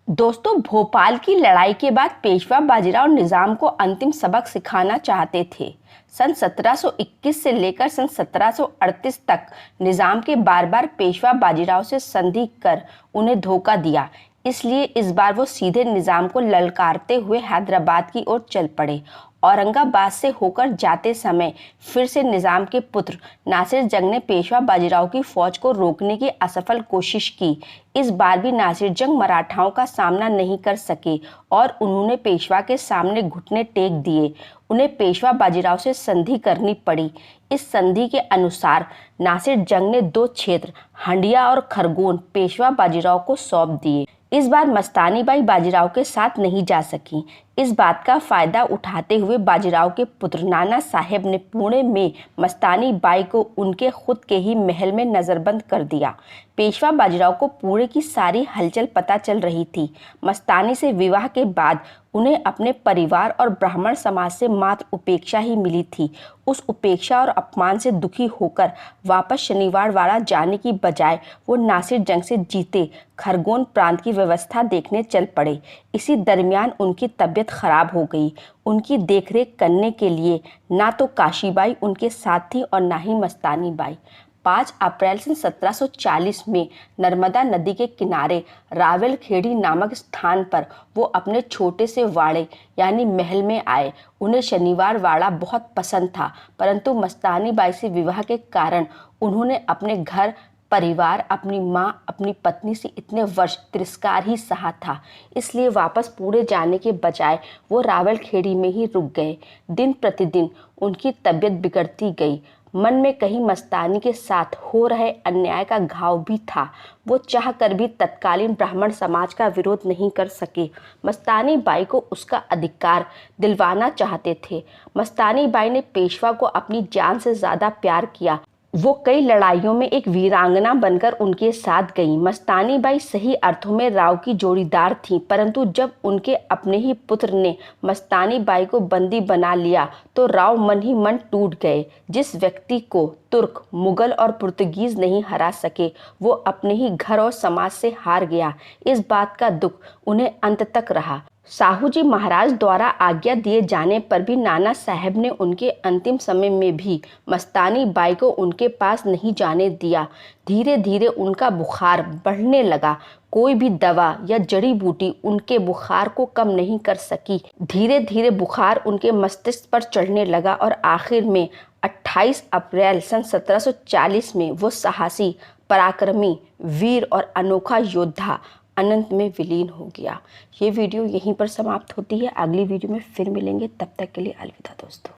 दोस्तों, भोपाल की लड़ाई के बाद पेशवा बाजीराव निजाम को अंतिम सबक सिखाना चाहते थे। सन 1721 से लेकर सन 1738 तक निजाम के बार बार पेशवा बाजीराव से संधि कर उन्हें धोखा दिया। इसलिए इस बार वो सीधे निजाम को ललकारते हुए हैदराबाद की ओर चल पड़े। औरंगाबाद से होकर जाते समय फिर से निजाम के पुत्र नासिर जंग ने पेशवा बाजीराव की फौज को रोकने की असफल कोशिश की। इस बार भी नासिर जंग मराठाओं का सामना नहीं कर सके और उन्होंने पेशवा के सामने घुटने टेक दिए। उन्हें पेशवा बाजीराव से संधि करनी पड़ी। इस संधि के अनुसार नासिर जंग ने दो क्षेत्र हंडिया और खरगोन पेशवा बाजीराव को सौंप दिए। इस बार मस्तानी बाई बाजीराव के साथ नहीं जा सकी। इस बात का फायदा उठाते हुए बाजीराव के पुत्र नाना साहेब ने पुणे में मस्तानी बाई को उनके खुद के ही महल में नजरबंद कर दिया। पेशवा बाजीराव को पुणे की सारी हलचल पता चल रही थी। मस्तानी से विवाह के बाद उन्हें अपने परिवार और ब्राह्मण समाज से मात्र उपेक्षा ही मिली थी। उस उपेक्षा और अपमान से दुखी होकर वापस शनिवार वाड़ा जाने की बजाय वो नासिर जंग से जीते खरगोन प्रांत की व्यवस्था देखने चल पड़े। इसी दरमियान उनकी तबीयत खराब हो गई। उनकी देखरेख करने के लिए ना तो काशीबाई उनके साथ थी और ना ही मस्तानी बाई। 5 अप्रैल सन 1740 में नर्मदा नदी के किनारे रावलखेड़ी नामक स्थान पर वो अपने छोटे से वाड़े यानी महल में आए। उन्हें शनिवार वाड़ा बहुत पसंद था, परंतु मस्तानी बाई से विवाह के कारण उन्होंने अपने घर परिवार, अपनी माँ, अपनी पत्नी से इतने वर्ष तिरस्कार ही सहा था। इसलिए वापस पुणे जाने के बजाय वो रावलखेड़ी में ही रुक गए। दिन प्रतिदिन उनकी तबीयत बिगड़ती गई। मन में कहीं मस्तानी के साथ हो रहे अन्याय का घाव भी था। वो चाह कर भी तत्कालीन ब्राह्मण समाज का विरोध नहीं कर सके। मस्तानी बाई को उसका अधिकार दिलवाना चाहते थे। मस्तानी बाई ने पेशवा को अपनी जान से ज़्यादा प्यार किया। वो कई लड़ाइयों में एक वीरांगना बनकर उनके साथ गईं। मस्तानी बाई सही अर्थों में राव की जोड़ीदार थीं, परंतु जब उनके अपने ही पुत्र ने मस्तानी बाई को बंदी बना लिया तो राव मन ही मन टूट गए। जिस व्यक्ति को तुर्क, मुगल और पुर्तगीज नहीं हरा सके, वो अपने ही घर और समाज से हार गया। इस बात का दुख उन्हें अंत तक रहा। साहू जी महाराज द्वारा आज्ञा दिए जाने पर भी नाना साहब ने उनके अंतिम समय में भी मस्तानी बाई को उनके पास नहीं जाने दिया। धीरे धीरे उनका बुखार बढ़ने लगा। कोई भी दवा या जड़ी बूटी उनके बुखार को कम नहीं कर सकी। धीरे धीरे बुखार उनके मस्तिष्क पर चढ़ने लगा और आखिर में 28 अप्रैल सन 1740 में वो साहसी, पराक्रमी, वीर और अनोखा योद्धा अनंत में विलीन हो गया। ये वीडियो यहीं पर समाप्त होती है। अगली वीडियो में फिर मिलेंगे। तब तक के लिए अलविदा दोस्तों।